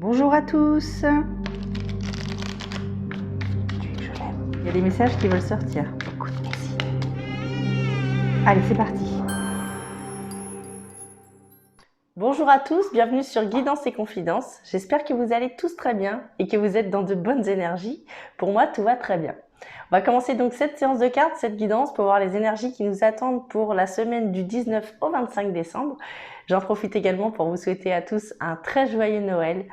Bonjour à tous. Il y a des messages qui veulent sortir. Écoute, merci. Allez, c'est parti. Bonjour à tous, bienvenue sur Guidance et Confidences. J'espère que vous allez tous très bien et que vous êtes dans de bonnes énergies. Pour moi, tout va très bien. On va commencer donc cette séance de cartes, cette guidance pour voir les énergies qui nous attendent pour la semaine du 19 au 25 décembre. J'en profite également pour vous souhaiter à tous un très joyeux Noël.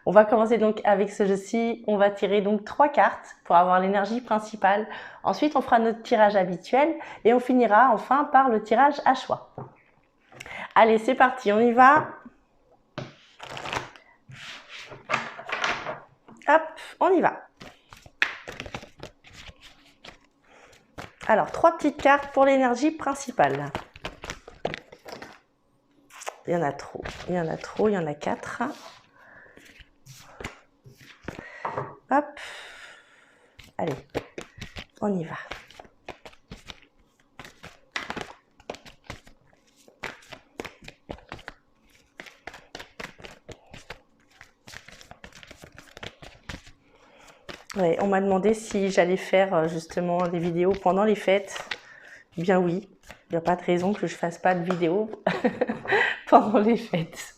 On va commencer donc avec ce jeu-ci. On va tirer donc 3 cartes pour avoir l'énergie principale. Ensuite, on fera notre tirage habituel et on finira enfin par le tirage à choix. Allez, c'est parti, on y va. Hop, on y va. Alors, 3 petites cartes pour l'énergie principale. Il y en a trop, il y en a trop, il y en a 4. Hop, allez, on y va. Ouais, on m'a demandé si j'allais faire justement des vidéos pendant les fêtes. Eh bien oui, il n'y a pas de raison que je fasse pas de vidéos pendant les fêtes.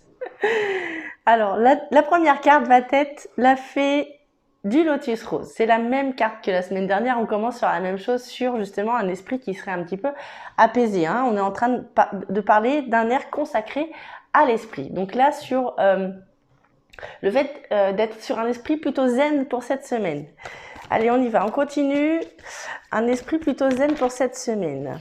Alors, la première carte va être la fée du lotus rose. C'est la même carte que la semaine dernière. On commence sur la même chose, sur justement un esprit qui serait un petit peu apaisé. Hein. On est en train de parler d'un air consacré à l'esprit. Donc là, sur le fait d'être sur un esprit plutôt zen pour cette semaine. Allez, on y va, on continue. Un esprit plutôt zen pour cette semaine.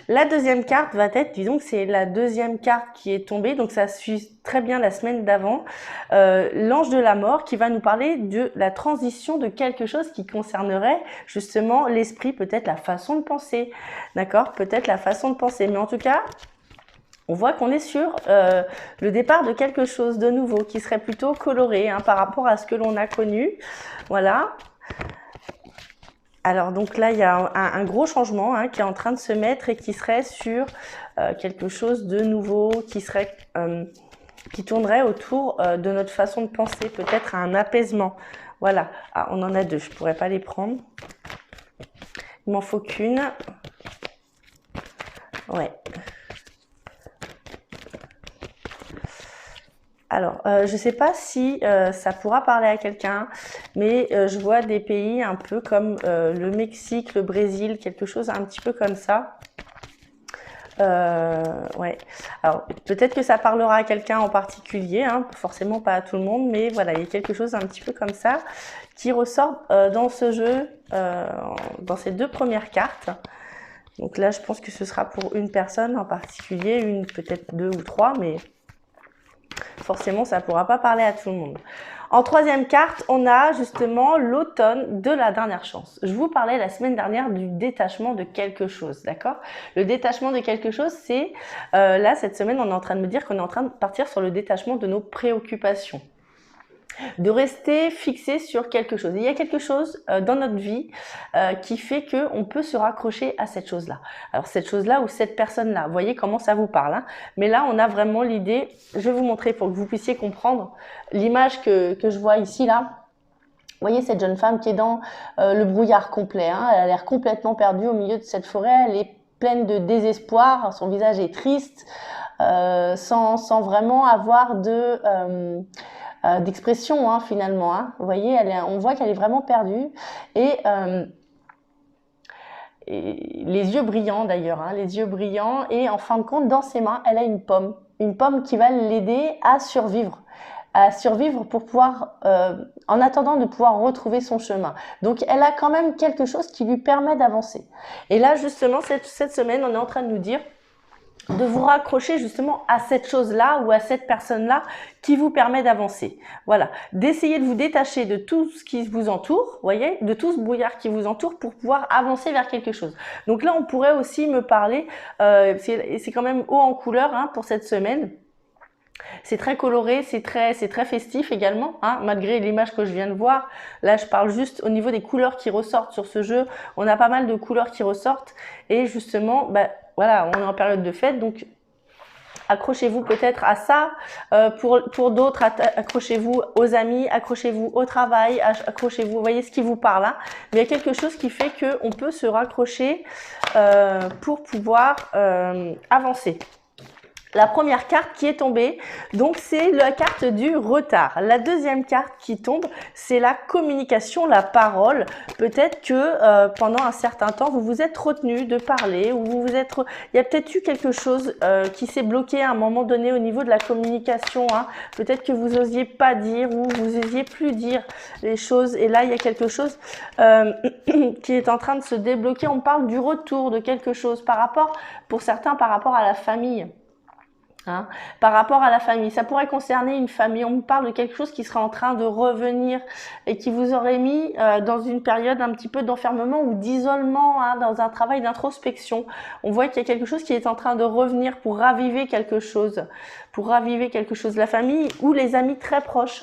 La deuxième carte va être, disons que c'est la deuxième carte qui est tombée, donc ça suit très bien la semaine d'avant. L'ange de la mort qui va nous parler de la transition de quelque chose qui concernerait justement l'esprit, peut-être la façon de penser. D'accord? Peut-être la façon de penser. Mais en tout cas, on voit qu'on est sur le départ de quelque chose de nouveau qui serait plutôt coloré hein, par rapport à ce que l'on a connu. Voilà. Alors donc là, il y a un gros changement hein, qui est en train de se mettre et qui serait sur quelque chose de nouveau, qui tournerait autour de notre façon de penser, peut-être à un apaisement. Voilà. Ah, on en a 2, je pourrais pas les prendre. Il m'en faut qu'une. Ouais. Alors, je ne sais pas si ça pourra parler à quelqu'un, mais je vois des pays un peu comme le Mexique, le Brésil, quelque chose un petit peu comme ça. Ouais. Alors, peut-être que ça parlera à quelqu'un en particulier, hein, forcément pas à tout le monde, mais voilà, il y a quelque chose un petit peu comme ça qui ressort dans ce jeu, dans ces 2 premières cartes. Donc là, je pense que ce sera pour une personne en particulier, une peut-être 2 ou 3, mais forcément, ça ne pourra pas parler à tout le monde. En troisième carte, on a justement l'automne de la dernière chance. Je vous parlais la semaine dernière du détachement de quelque chose, d'accord? Le détachement de quelque chose, c'est, là, cette semaine, on est en train de me dire qu'on est en train de partir sur le détachement de nos préoccupations. De rester fixé sur quelque chose. Il y a quelque chose dans notre vie qui fait qu'on peut se raccrocher à cette chose-là. Alors cette chose-là ou cette personne-là, vous voyez comment ça vous parle. Hein. Mais là, on a vraiment l'idée, je vais vous montrer pour que vous puissiez comprendre l'image que je vois ici, là. Vous voyez cette jeune femme qui est dans le brouillard complet. Hein. Elle a l'air complètement perdue au milieu de cette forêt. Elle est pleine de désespoir. Son visage est triste, sans vraiment avoir d'expression hein, finalement. Hein. Vous voyez, on voit qu'elle est vraiment perdue et les yeux brillants d'ailleurs, hein, les yeux brillants et en fin de compte dans ses mains elle a une pomme qui va l'aider à survivre pour pouvoir, en attendant de pouvoir retrouver son chemin. Donc elle a quand même quelque chose qui lui permet d'avancer. Et là justement cette semaine on est en train de nous dire de vous raccrocher justement à cette chose-là ou à cette personne-là qui vous permet d'avancer. Voilà, d'essayer de vous détacher de tout ce qui vous entoure, voyez, de tout ce brouillard qui vous entoure pour pouvoir avancer vers quelque chose. Donc là, on pourrait aussi me parler, c'est quand même haut en couleur hein, pour cette semaine. C'est très coloré, c'est très festif également, hein, malgré l'image que je viens de voir. Là, je parle juste au niveau des couleurs qui ressortent sur ce jeu. On a pas mal de couleurs qui ressortent et justement, bah, voilà, on est en période de fête, donc accrochez-vous peut-être à ça. Pour d'autres, accrochez-vous aux amis, accrochez-vous au travail, accrochez-vous, vous voyez ce qui vous parle. Hein. Mais il y a quelque chose qui fait qu'on peut se raccrocher pour pouvoir avancer. La première carte qui est tombée, donc c'est la carte du retard. La deuxième carte qui tombe, c'est la communication, la parole. Peut-être que pendant un certain temps, vous vous êtes retenu de parler ou il y a peut-être eu quelque chose qui s'est bloqué à un moment donné au niveau de la communication. Hein. Peut-être que vous n'osiez pas dire ou vous n'osiez plus dire les choses. Et là, il y a quelque chose qui est en train de se débloquer. On parle du retour de quelque chose pour certains, par rapport à la famille. Hein, par rapport à la famille, ça pourrait concerner une famille. On me parle de quelque chose qui serait en train de revenir et qui vous aurait mis dans une période un petit peu d'enfermement ou d'isolement, hein, dans un travail d'introspection. On voit qu'il y a quelque chose qui est en train de revenir pour raviver quelque chose, La famille ou les amis très proches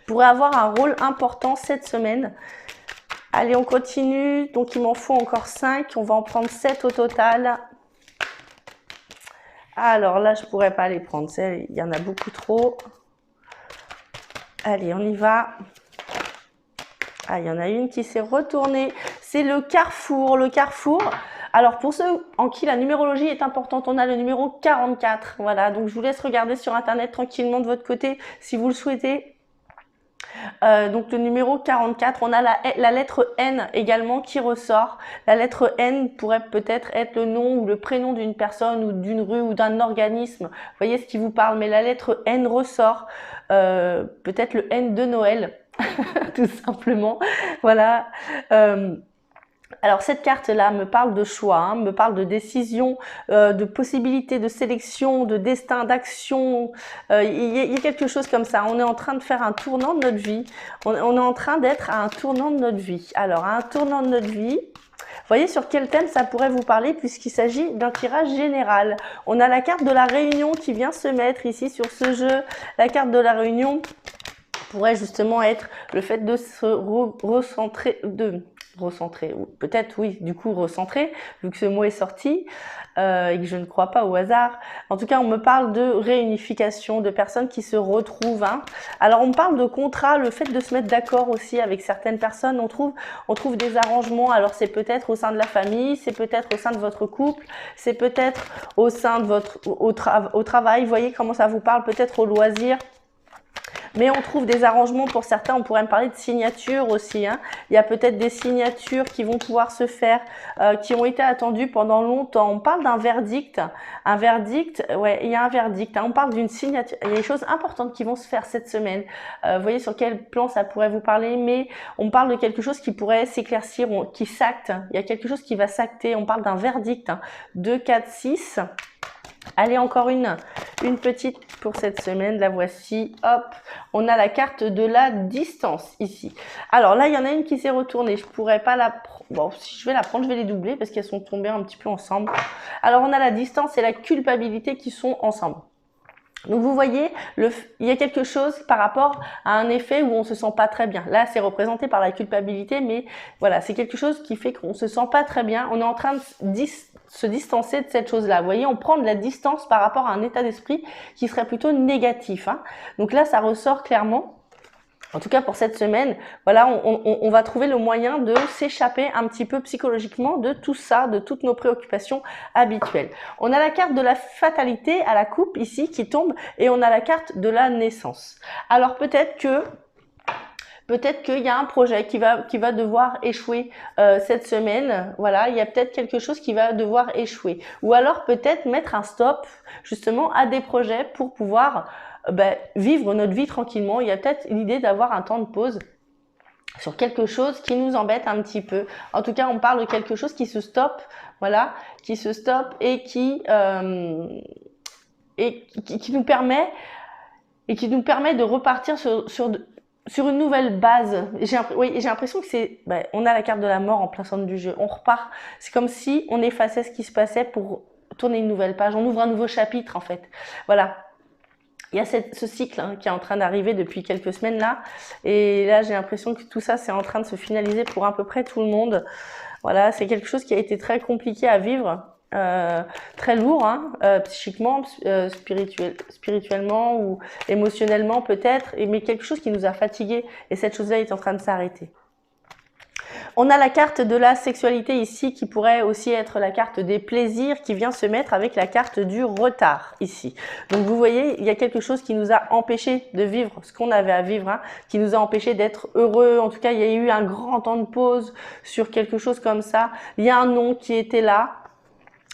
pourraient avoir un rôle important cette semaine. Allez, on continue. Donc, il m'en faut encore 5. On va en prendre 7 au total. Alors là, je pourrais pas les prendre, il y en a beaucoup trop. Allez, on y va. Ah, il y en a une qui s'est retournée. C'est le carrefour. Le carrefour. Alors, pour ceux en qui la numérologie est importante, on a le numéro 44. Voilà, donc je vous laisse regarder sur Internet tranquillement de votre côté si vous le souhaitez. Donc le numéro 44, on a la lettre N également qui ressort. La lettre N pourrait peut-être être le nom ou le prénom d'une personne ou d'une rue ou d'un organisme. Vous voyez ce qui vous parle, mais la lettre N ressort. Peut-être le N de Noël, tout simplement. Voilà. Alors cette carte-là me parle de choix, hein, me parle de décision, de possibilités de sélection, de destin, d'action. Il y a quelque chose comme ça. On est en train de faire un tournant de notre vie. On est en train d'être à un tournant de notre vie. Alors à un tournant de notre vie, vous voyez sur quel thème ça pourrait vous parler puisqu'il s'agit d'un tirage général. On a la carte de la réunion qui vient se mettre ici sur ce jeu. La carte de la réunion pourrait justement être le fait de se recentrer, ou peut-être oui, du coup recentrer, vu que ce mot est sorti et que je ne crois pas au hasard. En tout cas, on me parle de réunification, de personnes qui se retrouvent. Hein. Alors, on me parle de contrat, le fait de se mettre d'accord aussi avec certaines personnes. On trouve des arrangements. Alors, c'est peut-être au sein de la famille, c'est peut-être au sein de votre couple, c'est peut-être au sein de au travail. Vous voyez comment ça vous parle, peut-être au loisir. Mais on trouve des arrangements pour certains, on pourrait me parler de signatures aussi. Hein. Il y a peut-être des signatures qui vont pouvoir se faire, qui ont été attendues pendant longtemps. On parle d'un verdict. Un verdict, ouais, il y a un verdict. Hein. On parle d'une signature. Il y a des choses importantes qui vont se faire cette semaine. Vous voyez sur quel plan ça pourrait vous parler, mais on parle de quelque chose qui pourrait s'éclaircir, qui s'acte. Il y a quelque chose qui va s'acter. On parle d'un verdict. Hein. 2, 4, 6. Allez, encore une petite pour cette semaine, la voici, hop, on a la carte de la distance ici. Alors là, il y en a une qui s'est retournée, je pourrais pas la prendre, bon, si je vais la prendre, je vais les doubler parce qu'elles sont tombées un petit peu ensemble. Alors on a la distance et la culpabilité qui sont ensemble. Donc vous voyez, il y a quelque chose par rapport à un effet où on se sent pas très bien. Là, c'est représenté par la culpabilité, mais voilà, c'est quelque chose qui fait qu'on se sent pas très bien. On est en train de se distancer de cette chose-là. Vous voyez, on prend de la distance par rapport à un état d'esprit qui serait plutôt négatif. Hein. Donc là, ça ressort clairement. En tout cas, pour cette semaine, voilà, on va trouver le moyen de s'échapper un petit peu psychologiquement de tout ça, de toutes nos préoccupations habituelles. On a la carte de la fatalité à la coupe ici qui tombe et on a la carte de la naissance. Alors peut-être qu'il y a un projet qui va devoir échouer cette semaine. Voilà, il y a peut-être quelque chose qui va devoir échouer. Ou alors peut-être mettre un stop justement à des projets pour pouvoir vivre notre vie tranquillement. Il y a peut-être l'idée d'avoir un temps de pause sur quelque chose qui nous embête un petit peu. En tout cas, on parle de quelque chose qui se stoppe, voilà, qui se stoppe et qui nous permet de repartir sur une nouvelle base. J'ai l'impression que on a la carte de la mort en plein centre du jeu. On repart. C'est comme si on effaçait ce qui se passait pour tourner une nouvelle page. On ouvre un nouveau chapitre en fait. Voilà. Il y a ce cycle qui est en train d'arriver depuis quelques semaines là. Et là, j'ai l'impression que tout ça, c'est en train de se finaliser pour à peu près tout le monde. Voilà, c'est quelque chose qui a été très compliqué à vivre. très lourd, hein, psychiquement, spirituellement ou émotionnellement peut-être, mais quelque chose qui nous a fatigués et cette chose-là est en train de s'arrêter. On a la carte de la sexualité ici qui pourrait aussi être la carte des plaisirs qui vient se mettre avec la carte du retard ici. Donc vous voyez, il y a quelque chose qui nous a empêché de vivre ce qu'on avait à vivre, hein, qui nous a empêché d'être heureux. En tout cas, il y a eu un grand temps de pause sur quelque chose comme ça. Il y a un nom qui était là.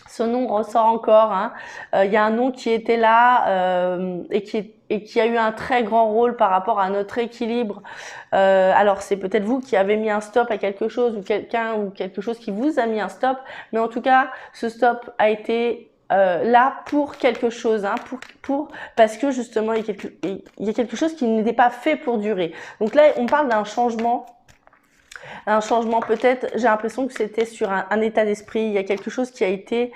Ce nom ressort encore, hein. Il y a un nom qui était là et qui a eu un très grand rôle par rapport à notre équilibre. Alors c'est peut-être vous qui avez mis un stop à quelque chose ou quelqu'un ou quelque chose qui vous a mis un stop, mais en tout cas ce stop a été là pour quelque chose, hein, parce que justement il y a quelque chose qui n'était pas fait pour durer. Donc là on parle d'un changement. Un changement peut-être, j'ai l'impression que c'était sur un état d'esprit, il y a quelque chose qui a été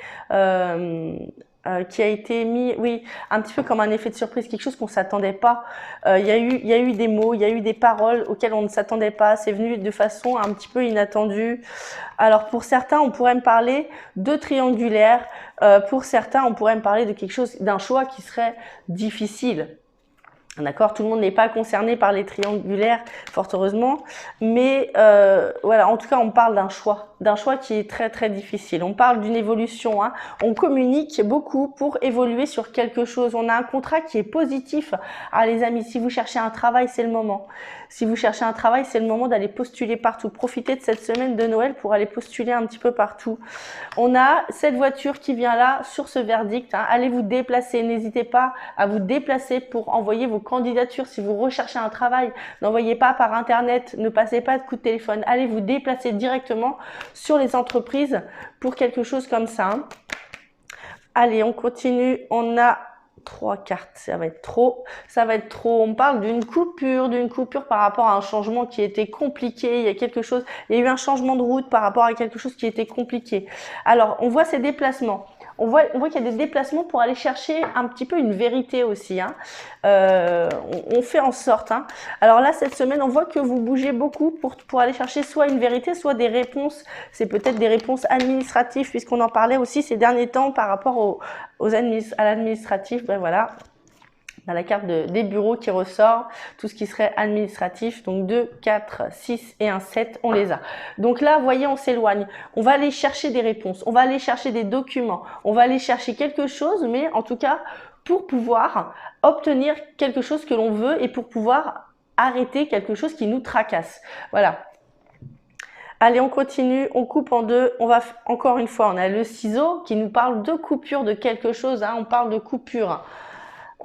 mis, oui, un petit peu comme un effet de surprise, quelque chose qu'on s'attendait pas. Il y a eu des mots, il y a eu des paroles auxquelles on ne s'attendait pas, c'est venu de façon un petit peu inattendue. Alors pour certains, on pourrait me parler de triangulaire, pour certains, on pourrait me parler de quelque chose, d'un choix qui serait difficile. D'accord, tout le monde n'est pas concerné par les triangulaires, fort heureusement, mais voilà, en tout cas, on parle d'un choix qui est très très difficile. On parle d'une évolution, hein. On communique beaucoup pour évoluer sur quelque chose. On a un contrat qui est positif. Ah les amis, si vous cherchez un travail, c'est le moment. Si vous cherchez un travail, c'est le moment d'aller postuler partout. Profitez de cette semaine de Noël pour aller postuler un petit peu partout. On a cette voiture qui vient là sur ce verdict, hein. Allez vous déplacer, n'hésitez pas à vous déplacer pour envoyer vos candidatures. Si vous recherchez un travail, n'envoyez pas par internet, ne passez pas de coup de téléphone. Allez vous déplacer directement sur les entreprises pour quelque chose comme ça, hein. Allez, on continue. On a 3 cartes, ça va être trop. On parle d'une coupure par rapport à un changement qui était compliqué. Il y a eu un changement de route par rapport à quelque chose qui était compliqué. Alors, on voit ces déplacements. On voit qu'il y a des déplacements pour aller chercher un petit peu une vérité aussi, hein. On fait en sorte, hein. Alors là, cette semaine, on voit que vous bougez beaucoup pour aller chercher soit une vérité, soit des réponses. C'est peut-être des réponses administratives, puisqu'on en parlait aussi ces derniers temps par rapport à l'administratif. Ben voilà. On a la carte des bureaux qui ressort, tout ce qui serait administratif, donc 2, 4, 6 et un 7, on les a. Donc là, vous voyez, on s'éloigne. On va aller chercher des réponses, on va aller chercher des documents, on va aller chercher quelque chose, mais en tout cas, pour pouvoir obtenir quelque chose que l'on veut et pour pouvoir arrêter quelque chose qui nous tracasse. Voilà. Allez, on continue, on coupe en deux. On va encore une fois, on a le ciseau qui nous parle de coupure de quelque chose, hein, on parle de coupure.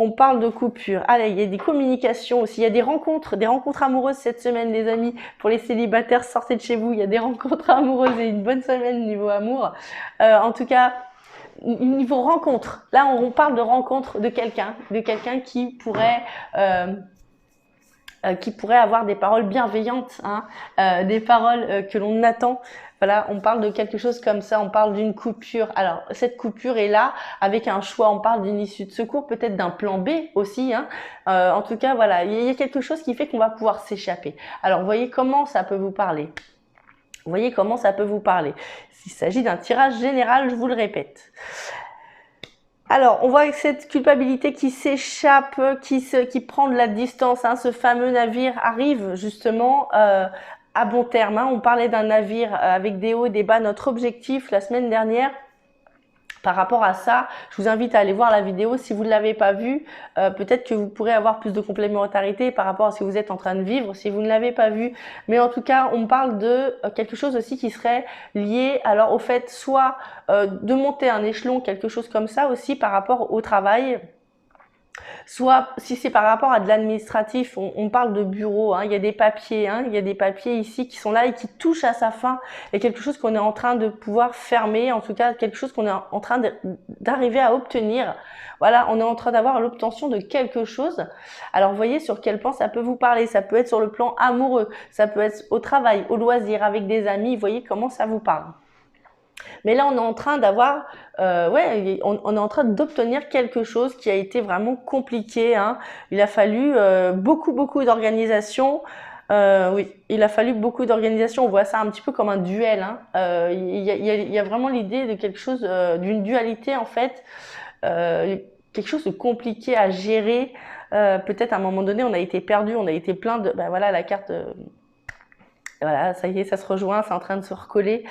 On parle de coupure. Allez, il y a des communications aussi. Il y a des rencontres amoureuses cette semaine, les amis. Pour les célibataires, sortez de chez vous. Il y a des rencontres amoureuses et une bonne semaine niveau amour. En tout cas, niveau rencontre. Là, on parle de rencontre de quelqu'un qui pourrait avoir des paroles bienveillantes, hein, des paroles que l'on attend. Voilà, on parle de quelque chose comme ça, on parle d'une coupure. Alors, cette coupure est là avec un choix, on parle d'une issue de secours, peut-être d'un plan B aussi, hein. En tout cas, voilà, il y a quelque chose qui fait qu'on va pouvoir s'échapper. Alors, voyez comment ça peut vous parler. S'il s'agit d'un tirage général, je vous le répète. Alors, on voit cette culpabilité qui s'échappe, qui prend de la distance, hein. Ce fameux navire arrive justement à bon terme, hein. On parlait d'un navire avec des hauts et des bas. Notre objectif la semaine dernière, par rapport à ça, je vous invite à aller voir la vidéo. Si vous ne l'avez pas vue, peut-être que vous pourrez avoir plus de complémentarité par rapport à ce que vous êtes en train de vivre, si vous ne l'avez pas vue. Mais en tout cas, on parle de quelque chose aussi qui serait lié alors au fait soit de monter un échelon, quelque chose comme ça aussi par rapport au travail. Soit, si c'est par rapport à de l'administratif, on parle de bureau, hein, il y a des papiers, hein, il y a des papiers ici qui sont là et qui touchent à sa fin, et quelque chose qu'on est en train de pouvoir fermer, en tout cas quelque chose qu'on est en train d'arriver à obtenir. Voilà, on est en train d'avoir l'obtention de quelque chose. Alors, voyez sur quel plan ça peut vous parler. Ça peut être sur le plan amoureux, ça peut être au travail, au loisir, avec des amis. Voyez comment ça vous parle. Mais là, on est en train d'avoir, on est en train d'obtenir quelque chose qui a été vraiment compliqué, hein. Il a fallu beaucoup d'organisation. Oui, il a fallu beaucoup d'organisation. On voit ça un petit peu comme un duel, hein. Il y a vraiment l'idée de quelque chose, d'une dualité en fait, quelque chose de compliqué à gérer. Peut-être à un moment donné, on a été perdu, on a été plein de, ben voilà, la carte. Voilà, ça y est, ça se rejoint, c'est en train de se recoller.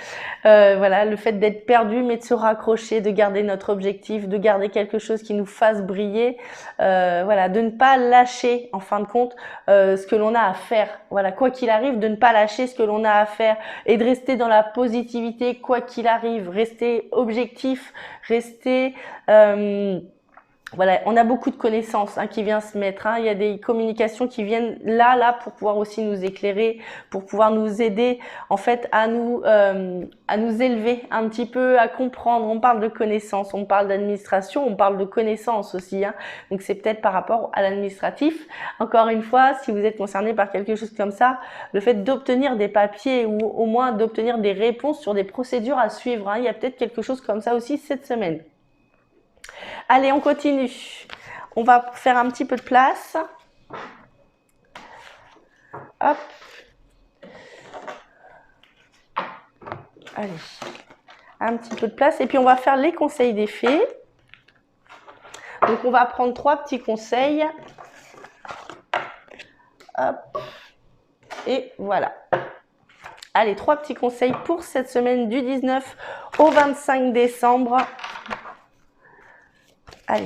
Voilà, le fait d'être perdu, mais de se raccrocher, de garder notre objectif, de garder quelque chose qui nous fasse briller. Voilà, de ne pas lâcher, en fin de compte, ce que l'on a à faire. Voilà, quoi qu'il arrive, de ne pas lâcher ce que l'on a à faire et de rester dans la positivité, quoi qu'il arrive. Rester objectif, rester... Voilà, on a beaucoup de connaissances qui viennent se mettre. Il y a des communications qui viennent là pour pouvoir aussi nous éclairer, pour pouvoir nous aider en fait à nous élever un petit peu, à comprendre. On parle de connaissances, on parle d'administration, on parle de connaissances aussi. Donc c'est peut-être par rapport à l'administratif. Encore une fois, si vous êtes concerné par quelque chose comme ça, le fait d'obtenir des papiers ou au moins d'obtenir des réponses sur des procédures à suivre. Il y a peut-être quelque chose comme ça aussi cette semaine. Allez, on continue. On va faire un petit peu de place. Hop. Allez. Un petit peu de place. Et puis, on va faire les conseils des fées. Donc, on va prendre 3 petits conseils. Hop. Et voilà. Allez, 3 petits conseils pour cette semaine du 19 au 25 décembre. Allez.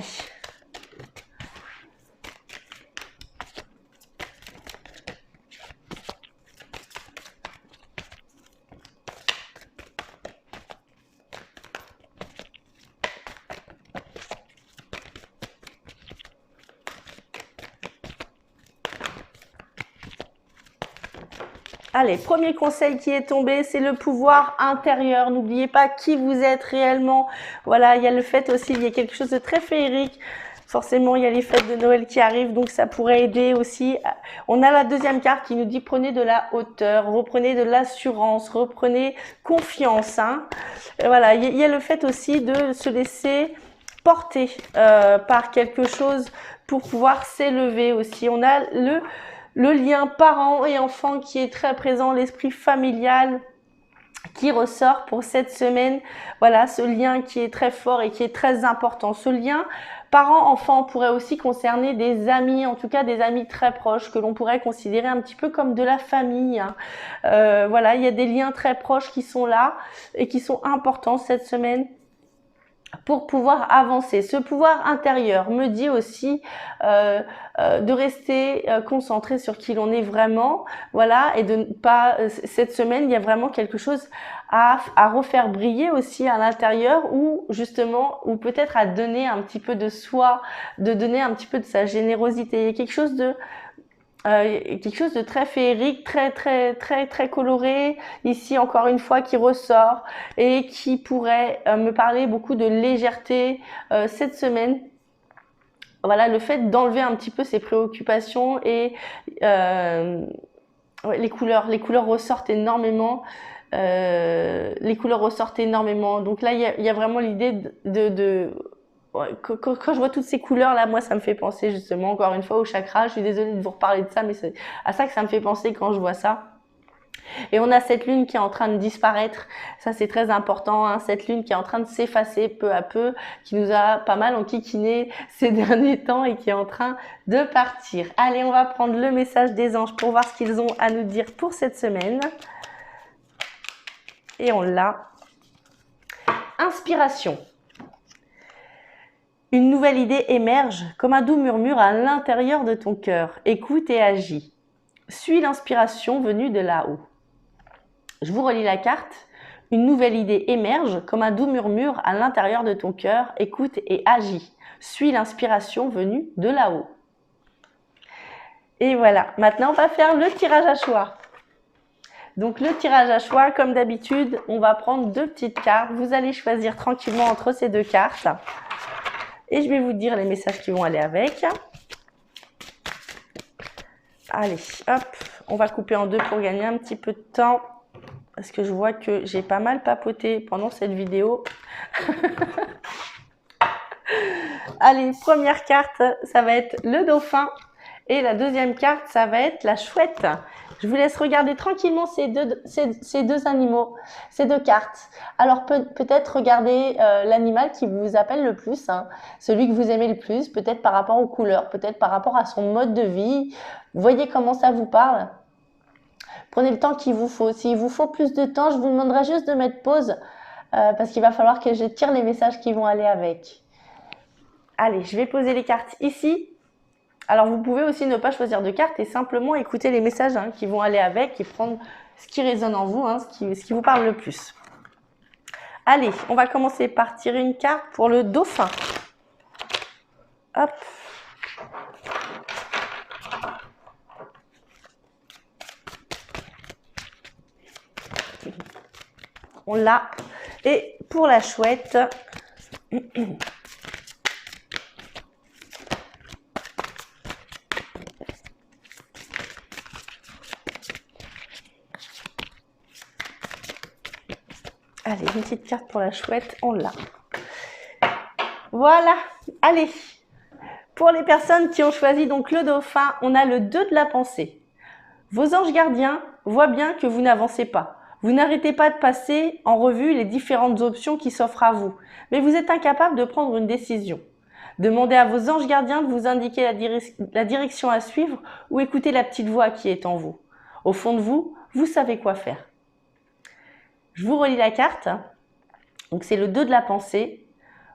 Allez, premier conseil qui est tombé, c'est le pouvoir intérieur. N'oubliez pas qui vous êtes réellement. Voilà, il y a le fait aussi, il y a quelque chose de très féerique. Forcément, il y a les fêtes de Noël qui arrivent, donc ça pourrait aider aussi. On a la deuxième carte qui nous dit prenez de la hauteur, reprenez de l'assurance, reprenez confiance. Voilà, il y a le fait aussi de se laisser porter par quelque chose pour pouvoir s'élever aussi. On a le lien parent et enfant qui est très présent, l'esprit familial qui ressort pour cette semaine. Voilà, ce lien qui est très fort et qui est très important. Ce lien parent-enfant pourrait aussi concerner des amis, en tout cas des amis très proches que l'on pourrait considérer un petit peu comme de la famille. Voilà, il y a des liens très proches qui sont là et qui sont importants cette semaine pour pouvoir avancer. Ce pouvoir intérieur me dit aussi de rester concentré sur qui l'on est vraiment, voilà, et de ne pas, cette semaine, il y a vraiment quelque chose à refaire briller aussi à l'intérieur, ou justement, ou peut-être à donner un petit peu de soi, de donner un petit peu de sa générosité. Il y a quelque chose de très féerique, très coloré, ici encore une fois qui ressort et qui pourrait me parler beaucoup de légèreté cette semaine. Voilà, le fait d'enlever un petit peu ses préoccupations et les couleurs ressortent énormément. Les couleurs ressortent énormément. Donc là, il y a vraiment l'idée Ouais, quand je vois toutes ces couleurs là, moi ça me fait penser justement encore une fois au chakra. Je suis désolée de vous reparler de ça, mais c'est à ça que ça me fait penser quand je vois ça. Et on a cette lune qui est en train de disparaître. Ça c'est très important, cette lune qui est en train de s'effacer peu à peu, qui nous a pas mal enquiquiné ces derniers temps et qui est en train de partir. Allez, on va prendre le message des anges pour voir ce qu'ils ont à nous dire pour cette semaine. Et on l'a. Inspiration. Une nouvelle idée émerge comme un doux murmure à l'intérieur de ton cœur. Écoute et agis. Suis l'inspiration venue de là-haut. Je vous relis la carte. Une nouvelle idée émerge comme un doux murmure à l'intérieur de ton cœur. Écoute et agis. Suis l'inspiration venue de là-haut. Et voilà. Maintenant, on va faire le tirage à choix. Donc, le tirage à choix, comme d'habitude, on va prendre 2 petites cartes. Vous allez choisir tranquillement entre ces 2 cartes. Et je vais vous dire les messages qui vont aller avec. Allez, hop, on va couper en 2 pour gagner un petit peu de temps. Parce que je vois que j'ai pas mal papoté pendant cette vidéo. Allez, première carte, ça va être le dauphin. Et la deuxième carte, ça va être la chouette. Je vous laisse regarder tranquillement ces deux animaux, ces deux cartes. Alors peut-être regarder l'animal qui vous appelle le plus, hein, celui que vous aimez le plus, peut-être par rapport aux couleurs, peut-être par rapport à son mode de vie. Voyez comment ça vous parle. Prenez le temps qu'il vous faut. S'il vous faut plus de temps, je vous demanderai juste de mettre pause parce qu'il va falloir que je tire les messages qui vont aller avec. Allez, je vais poser les cartes ici. Alors, vous pouvez aussi ne pas choisir de carte et simplement écouter les messages qui vont aller avec et prendre ce qui résonne en vous, ce qui vous parle le plus. Allez, on va commencer par tirer une carte pour le dauphin. Hop. On l'a. Et pour la chouette... Allez, une petite carte pour la chouette, on l'a. Voilà, allez. Pour les personnes qui ont choisi donc le dauphin, on a le 2 de la pensée. Vos anges gardiens voient bien que vous n'avancez pas. Vous n'arrêtez pas de passer en revue les différentes options qui s'offrent à vous, mais vous êtes incapable de prendre une décision. Demandez à vos anges gardiens de vous indiquer la direction à suivre ou écoutez la petite voix qui est en vous. Au fond de vous, vous savez quoi faire. Je vous relis la carte. Donc c'est le 2 de la pensée.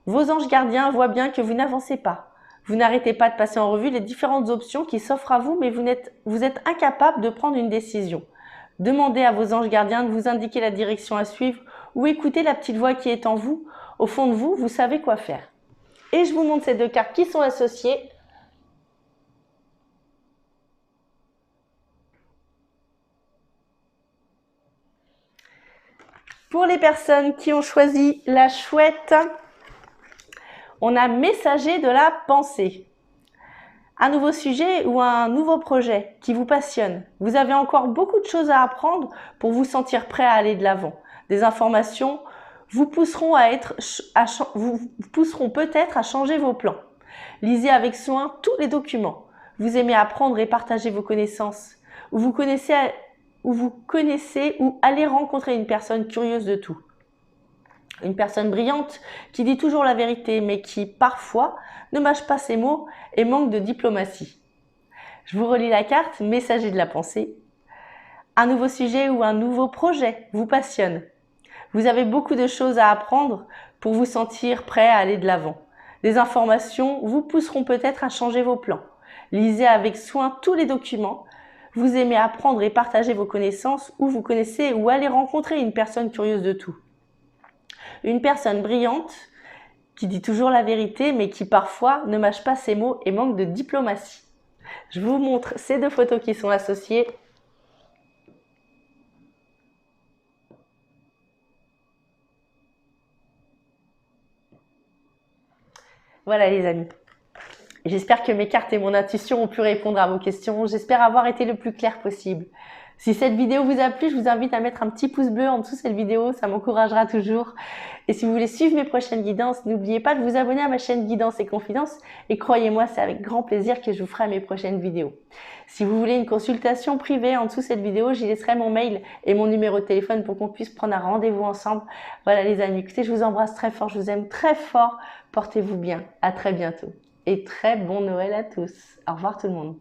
Vos anges gardiens voient bien que vous n'avancez pas. Vous n'arrêtez pas de passer en revue les différentes options qui s'offrent à vous, mais vous êtes incapable de prendre une décision. Demandez à vos anges gardiens de vous indiquer la direction à suivre ou écoutez la petite voix qui est en vous. Au fond de vous, vous savez quoi faire. Et je vous montre ces deux cartes qui sont associées. Pour les personnes qui ont choisi la chouette, on a messager de la pensée. Un nouveau sujet ou un nouveau projet qui vous passionne. Vous avez encore beaucoup de choses à apprendre pour vous sentir prêt à aller de l'avant. Des informations vous pousseront peut-être à changer vos plans. Lisez avec soin tous les documents. Vous aimez apprendre et partager vos connaissances. Vous connaissez ou allez rencontrer une personne curieuse de tout. Une personne brillante qui dit toujours la vérité mais qui, parfois, ne mâche pas ses mots et manque de diplomatie. Je vous relis la carte, messager de la pensée. Un nouveau sujet ou un nouveau projet vous passionne. Vous avez beaucoup de choses à apprendre pour vous sentir prêt à aller de l'avant. Des informations vous pousseront peut-être à changer vos plans. Lisez avec soin tous les documents. Vous aimez apprendre et partager vos connaissances ou vous connaissez ou allez rencontrer une personne curieuse de tout. Une personne brillante qui dit toujours la vérité mais qui parfois ne mâche pas ses mots et manque de diplomatie. Je vous montre ces deux photos qui sont associées. Voilà les amis. J'espère que mes cartes et mon intuition ont pu répondre à vos questions. J'espère avoir été le plus clair possible. Si cette vidéo vous a plu, je vous invite à mettre un petit pouce bleu en dessous de cette vidéo, ça m'encouragera toujours. Et si vous voulez suivre mes prochaines guidances, n'oubliez pas de vous abonner à ma chaîne Guidance et Confidences. Et croyez-moi, c'est avec grand plaisir que je vous ferai mes prochaines vidéos. Si vous voulez une consultation privée en dessous de cette vidéo, j'y laisserai mon mail et mon numéro de téléphone pour qu'on puisse prendre un rendez-vous ensemble. Voilà les amis, écoutez, je vous embrasse très fort, je vous aime très fort. Portez-vous bien, à très bientôt. Et très bon Noël à tous. Au revoir tout le monde.